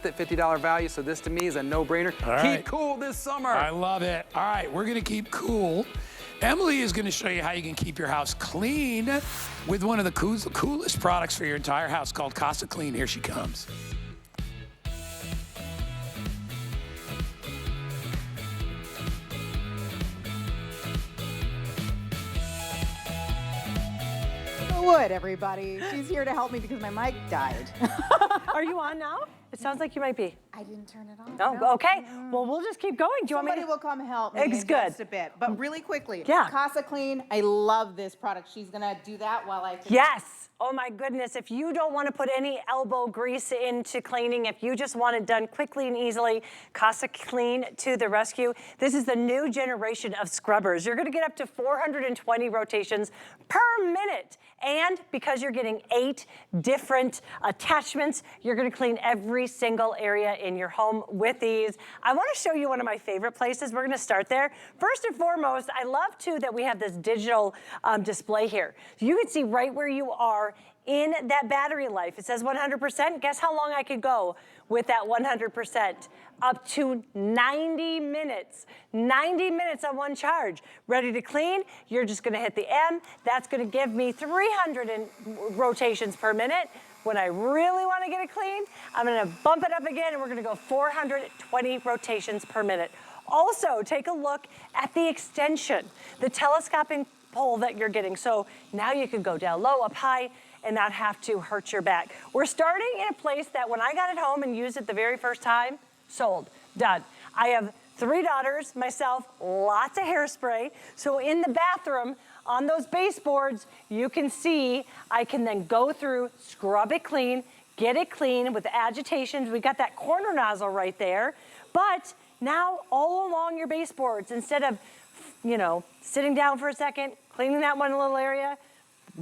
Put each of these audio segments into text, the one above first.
At $50 value, so this to me is a no-brainer. Keep cool this summer. I love it. All right, we're gonna keep cool. Emily is gonna show you how you can keep your house clean with one of the coolest products for your entire house called CasaClean. Here she comes. Wood, everybody. She's here to help me because my mic died. Are you on now? It sounds like you might be. I didn't turn it on. Oh, okay. Well, we'll just keep going. Do you want me Somebody to? will come help me It's in good. just a bit. But really quickly, Yeah. CasaClean, I love this product. She's gonna do that while I can. Yes. Oh my goodness. If you don't want to put any elbow grease into cleaning, if you just want it done quickly and easily, CasaClean to the rescue. This is the new generation of scrubbers. You're going to get up to 420 rotations per minute. And because you're getting 8 different attachments, you're going to clean every single area in your home with these. I want to show you one of my favorite places. We're going to start there. First and foremost, I love too that we have this digital display here. So you can see right where you are in that battery life. It says 100%. Guess how long I could go with that 100%? Up to 90 minutes. 90 minutes on one charge. Ready to clean? You're just gonna hit the M. That's gonna give me 300 rotations per minute. When I really wanna get it clean, I'm gonna bump it up again and we're gonna go 420 rotations per minute. Also, take a look at the extension, the telescoping pole that you're getting. So now you can go down low, up high, and not have to hurt your back. We're starting in a place that when I got it home and used it the very first time, sold, done. I have 3 daughters, myself, lots of hairspray. So in the bathroom, on those baseboards, you can see I can then go through, scrub it clean, get it clean with agitations. We got that corner nozzle right there. But now all along your baseboards, instead of, you know, sitting down for a second, cleaning that one little area,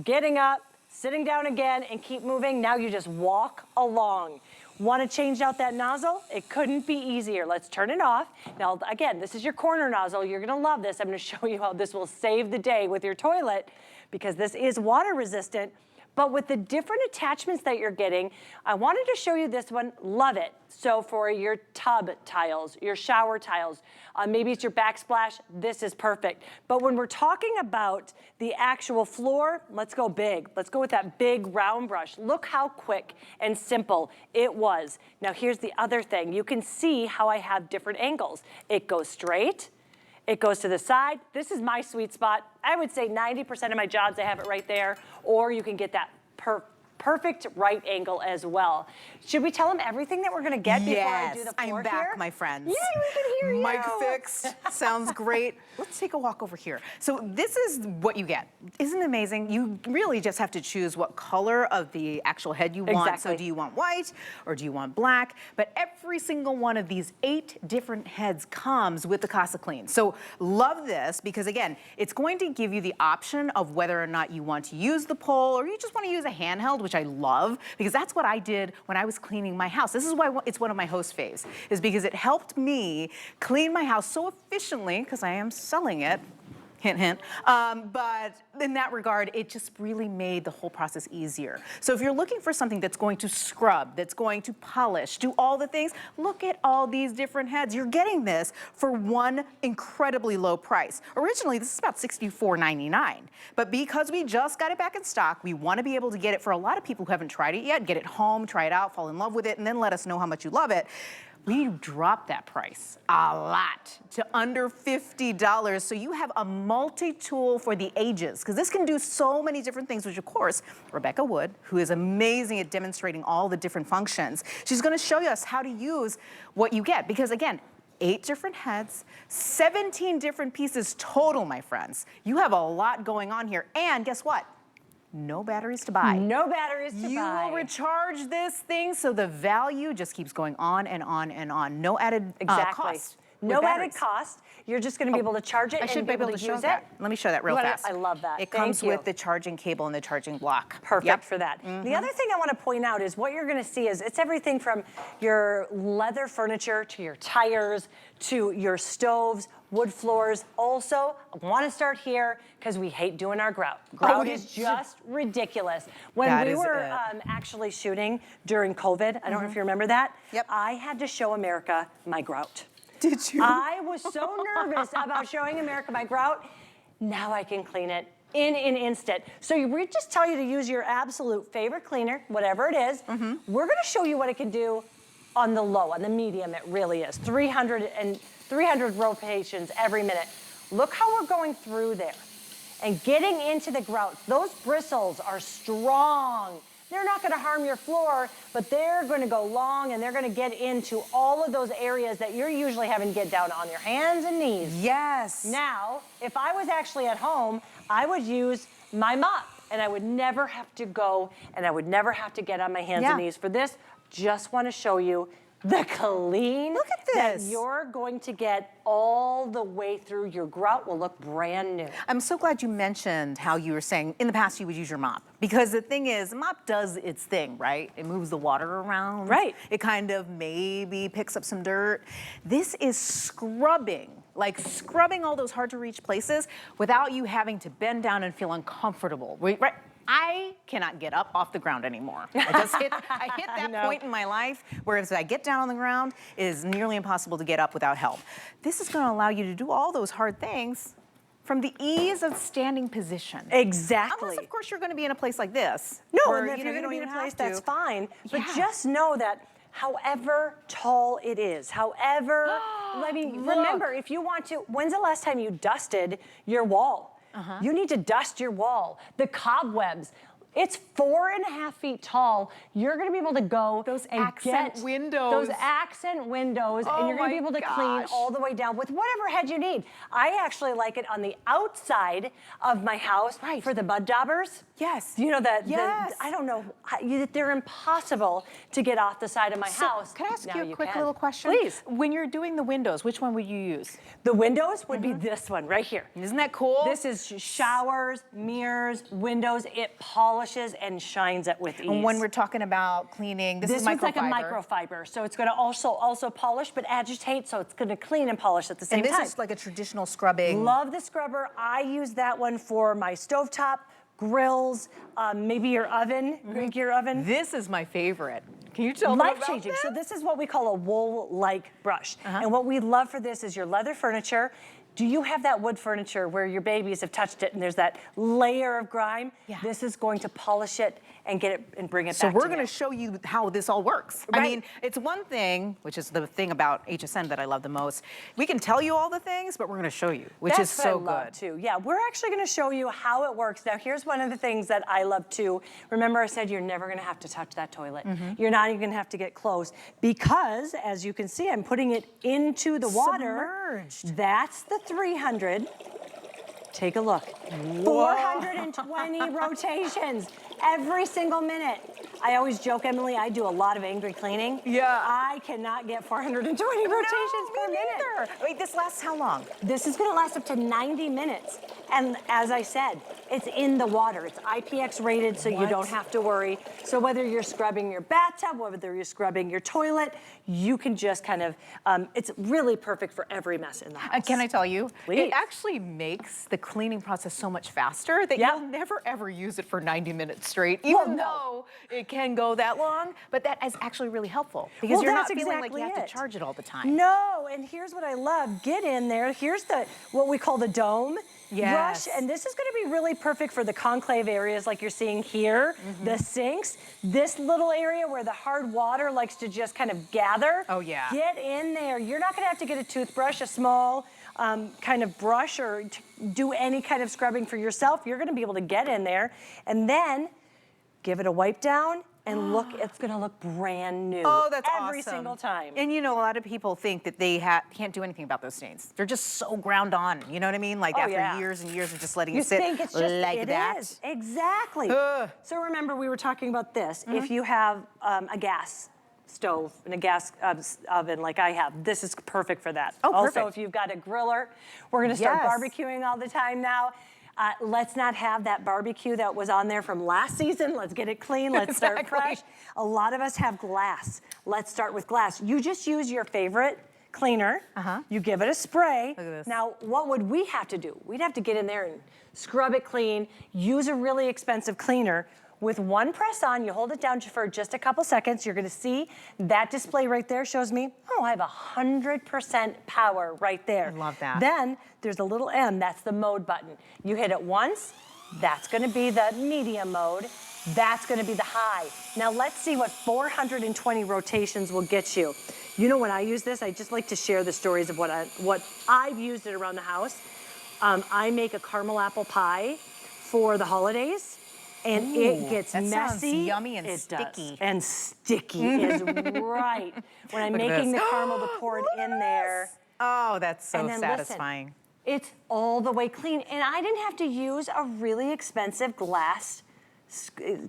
getting up, sitting down again and keep moving, now you just walk along. Want to change out that nozzle? It couldn't be easier. Let's turn it off. Now, again, this is your corner nozzle. You're gonna love this. I'm gonna show you how this will save the day with your toilet because this is water resistant. But with the different attachments that you're getting, I wanted to show you this one, love it. So for your tub tiles, your shower tiles, maybe it's your backsplash, this is perfect. But when we're talking about the actual floor, let's go big. Let's go with that big round brush. Look how quick and simple it was. Now here's the other thing. You can see how I have different angles. It goes straight, it goes to the side. This is my sweet spot. I would say 90% of my jobs, I have it right there, or you can get that perfect right angle as well. Should we tell them everything that we're gonna get before I do the floor I'm back, here? my friends. Yeah, we can hear you. Mic fixed, sounds great. Let's take a walk over here. So this is what you get. Isn't it amazing? You really just have to choose what color of the actual head you want. Exactly. So do you want white or do you want black? But every single one of these 8 different heads comes with the CasaClean. So love this because again, it's going to give you the option of whether or not you want to use the pole or you just want to use a handheld, which I love because that's what I did when I was cleaning my house. This is why it's one of my host faves, is because it helped me clean my house so efficiently, because I am selling it, hint, hint. But in that regard, it just really made the whole process easier. So if you're looking for something that's going to scrub, that's going to polish, do all the things, look at all these different heads. You're getting this for one incredibly low price. Originally, this is about $64.99. But because we just got it back in stock, we want to be able to get it for a lot of people who haven't tried it yet, get it home, try it out, fall in love with it, and then let us know how much you love it. We dropped that price a lot to under $50. So you have a multi-tool for the ages, because this can do so many different things, which of course, Rebecca Wood, who is amazing at demonstrating all the different functions, she's gonna show us how to use what you get. Because again, 8 different heads, 17 different pieces total, my friends. You have a lot going on here. And guess what? No batteries to buy. No batteries to buy. You will recharge this thing so the value just keeps going on and on and on. No added cost. No added batteries. cost. You're just going to be able to charge it I should and be able to show that. Let me show that real fast. I love that. It Thank comes you. with the charging cable and the charging block. Perfect for that. The other thing I want to point out is what you're going to see is it's everything from your leather furniture to your tires to your stoves, wood floors. Also, I want to start here because we hate doing our grout. Grout is just ridiculous. When That we is were it. actually shooting during COVID, I don't know if you remember that, Yep. I had to show America my grout. Did you? I was so nervous about showing America my grout. Now I can clean it in an instant. So we just tell you to use your absolute favorite cleaner, whatever it is. We're gonna show you what it can do on the low, on the medium it really is. 300 rotations every minute. Look how we're going through there and getting into the grouts. Those bristles are strong. They're not gonna harm your floor, but they're gonna go long and they're gonna get into all of those areas that you're usually having to get down on your hands and knees. Yes. Now, if I was actually at home, I would use my mop and I would never have to go and I would never have to get on my hands and knees for this. Just wanna show you the clean. Look at that this. you're going to get all the way through. Your grout will look brand new. I'm so glad you mentioned how you were saying in the past you would use your mop. Because the thing is, the mop does its thing, right? It moves the water around. Right. It kind of maybe picks up some dirt. This is scrubbing, like scrubbing all those hard to reach places without you having to bend down and feel uncomfortable. Right? I cannot get up off the ground anymore. I hit that point in my life where if I get down on the ground, it is nearly impossible to get up without help. This is gonna allow you to do all those hard things from the ease of standing position. Exactly. Unless, of course, you're gonna be in a place like this. No, where, and if you you're know, gonna be you in a don't place, even have that's to. fine. But Yeah. just know that however tall it is, however, I mean, remember, if you want to, when's the last time you dusted your wall? You need to dust your wall. The cobwebs. It's 4.5 feet tall. You're gonna be able to go Those and accent get windows. those accent windows, and Oh you're gonna be my able to clean gosh. all the way down with whatever head you need. I actually like it on the outside of my house for the mud daubers. Yes. You know that? Yes. I don't know. They're impossible to get off the side of my house. Can I ask Now you a quick can. little question? Please. When you're doing the windows, which one would you use? The windows would be this one right here. Isn't that cool? This is showers, mirrors, windows. It polishes and shines it with ease. And when we're talking about cleaning, this is one's like a microfiber. microfiber, so it's going to also polish but agitate, so it's going to clean and polish at the same And this time. is like a traditional scrubbing. Love the scrubber. I use that one for my stovetop, grills, maybe your oven, your oven. This is my favorite. Can you tell me about Life-changing. this? So this is what we call a Woollike Brush. And what we love for this is your leather furniture. Do you have that wood furniture where your babies have touched it and there's that layer of grime? Yeah. This is going to polish it and get it and bring it So back we're to going to you. show you how this all works. I Right. mean, it's one thing, which is the thing about HSN that I love the most. We can tell you all the things, but we're going to show you, which That's is so what I love good. too. Yeah, we're actually going to show you how it works. Now, here's one of the things that I love too. Remember, I said you're never going to have to touch that toilet. You're not even going to have to get close because, as you can see, I'm putting it into the water. Submerged. That's the 300. Take a look. 420 rotations every single minute. I always joke, Emily, I do a lot of angry cleaning. Yeah. I cannot get 420 rotations per minute. Wait, this lasts how long? This is gonna last up to 90 minutes. And as I said, it's in the water. It's IPX rated, so you don't have to worry. So whether you're scrubbing your bathtub, whether you're scrubbing your toilet, you can just kind of, it's really perfect for every mess in the house. Can I tell you? Please. It actually makes the cleaning process so much faster that you'll never ever use it for 90 minutes straight, even though it can go that long. But that is actually really helpful because you're not feeling like you have to charge it all the time. No, and here's what I love. Get in there. Here's what we call the dome. Yes. Brush, and this is going to be really perfect for the concave areas like you're seeing here, the sinks, this little area where the hard water likes to just kind of gather. Oh, yeah. Get in there. You're not going to have to get a toothbrush, a small kind of brush, or do any kind of scrubbing for yourself. You're going to be able to get in there and then give it a wipe down. And look, it's gonna look brand new. Oh, that's every awesome. single time. And you know, a lot of people think that they can't do anything about those stains. They're just so ground on. You know what I mean? Like after years and years of just letting it sit think it's just like that. Is. Exactly. Ugh. So remember, we were talking about this. If you have a gas stove and a gas oven like I have, this is perfect for that. Oh, also, perfect. if you've got a griller, we're gonna start Yes. barbecuing all the time now. Let's not have that barbecue that was on there from last season. Let's get it clean. Let's start Exactly. fresh. A lot of us have glass. Let's start with glass. You just use your favorite cleaner. You give it a spray. Look at this. Now, what would we have to do? We'd have to get in there and scrub it clean, use a really expensive cleaner. With one press on, you hold it down for just a couple seconds. You're gonna see that display right there shows me, oh, I have 100% power right there. I love that. Then there's a little M, that's the mode button. You hit it once, that's gonna be the medium mode. That's gonna be the high. Now let's see what 420 rotations will get you. You know when I use this, I just like to share the stories of what I've used it around the house. I make a caramel apple pie for the holidays, and it gets that sounds messy. yummy and It sticky. does. And sticky is right. When I'm Look at making this. the caramel to pour it in there. Oh, that's so And then satisfying. listen, it's all the way clean. And I didn't have to use a really expensive glass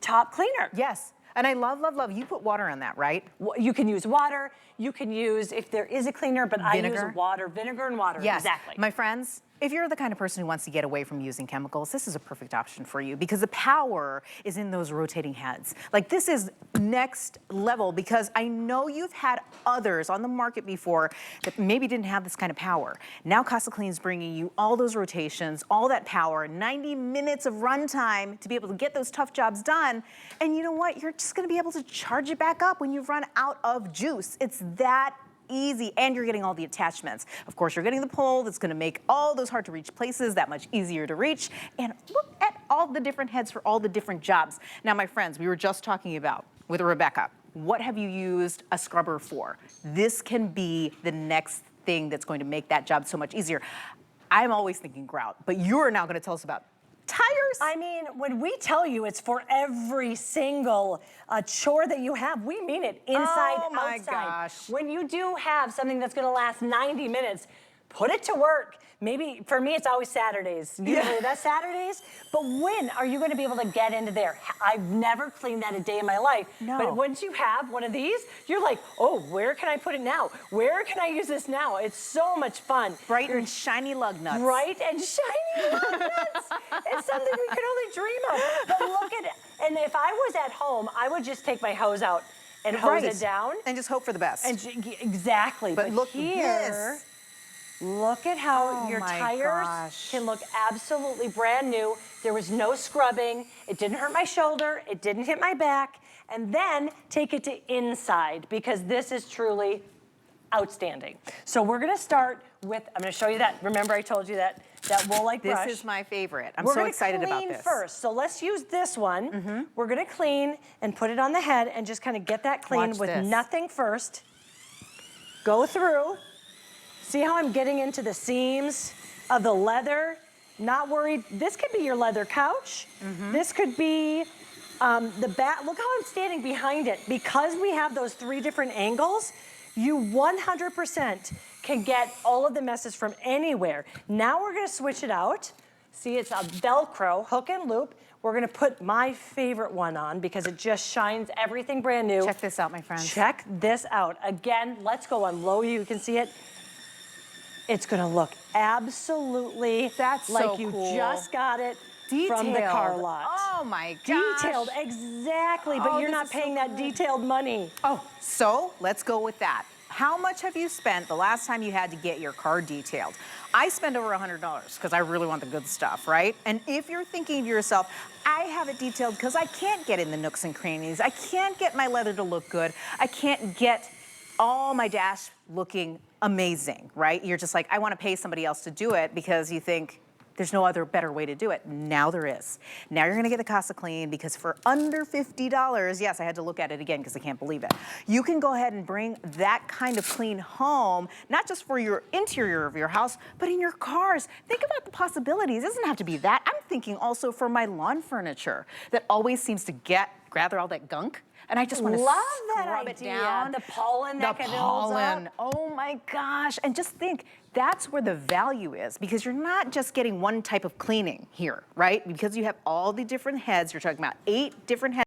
top cleaner. Yes. And I love, love, love. You put water on that, right? You can use water. You can use, if there is a cleaner, but I Vinegar? use water, vinegar and water. Yes. Exactly. My friends, if you're the kind of person who wants to get away from using chemicals, this is a perfect option for you because the power is in those rotating heads. Like this is next level because I know you've had others on the market before that maybe didn't have this kind of power. Now CasaClean is bringing you all those rotations, all that power, 90 minutes of runtime to be able to get those tough jobs done. And you know what? You're just gonna be able to charge it back up when you've run out of juice. It's that easy, and you're getting all the attachments. Of course, you're getting the pole that's gonna make all those hard to reach places that much easier to reach. And look at all the different heads for all the different jobs. Now, my friends, we were just talking about with Rebecca, what have you used a scrubber for? This can be the next thing that's going to make that job so much easier. I'm always thinking grout, but you're now gonna tell us about tires. I mean, when we tell you it's for every single chore that you have, we mean it inside, Oh my outside. gosh. When you do have something that's gonna last 90 minutes, put it to work. Maybe, for me, it's always Saturdays. Usually that's Saturdays, but when are you gonna be able to get into there? I've never cleaned that a day in my life. No. But once you have one of these, you're like, oh, where can I put it now? Where can I use this now? It's so much fun. Bright and shiny lug nuts. Bright and shiny lug nuts. It's something we could only dream of. But look at it. And if I was at home, I would just take my hose out and hose it down. And just hope for the best. And exactly. But look here, this. look at how Oh your my tires gosh. can look absolutely brand new. There was no scrubbing. It didn't hurt my shoulder. It didn't hit my back. And then take it to inside because this is truly outstanding. So we're gonna start with, I'm gonna show you that. Remember I told you that Woollike brush. This is my favorite. I'm We're so gonna excited about clean this. first. So let's use this one. We're gonna clean and put it on the head and just kind of get that clean Watch with this. nothing first. Go through. See how I'm getting into the seams of the leather? Not worried. This could be your leather couch. This could be the back. Look how I'm standing behind it. Because we have those 3 different angles, you 100% can get all of the messes from anywhere. Now we're gonna switch it out. See, it's a Velcro, hook and loop. We're gonna put my favorite one on because it just shines everything brand new. Check this out, my friends. Check this out. Again, let's go on low. You can see it. It's gonna look absolutely That's like so you cool. just got it from the car Detailed. lot. Oh my gosh. Detailed, exactly, but Oh, you're this not is so paying that good. detailed money. Oh, so let's go with that. How much have you spent the last time you had to get your car detailed? I spend over $100 because I really want the good stuff, right? And if you're thinking to yourself, I have it detailed because I can't get in the nooks and crannies. I can't get my leather to look good. I can't get all my dash looking amazing, right? You're just like, I want to pay somebody else to do it because you think, there's no other better way to do it. Now there is. Now you're gonna get the CasaClean because for under $50, yes, I had to look at it again because I can't believe it. You can go ahead and bring that kind of clean home, not just for your interior of your house, but in your cars. Think about the possibilities. It doesn't have to be that. I'm thinking also for my lawn furniture that always seems to gather all that gunk. And I just want to Love that scrub it idea. down. The pollen that can build up. Oh my gosh. And just think, that's where the value is because you're not just getting one type of cleaning here, right? Because you have all the different heads. You're talking about 8 different heads.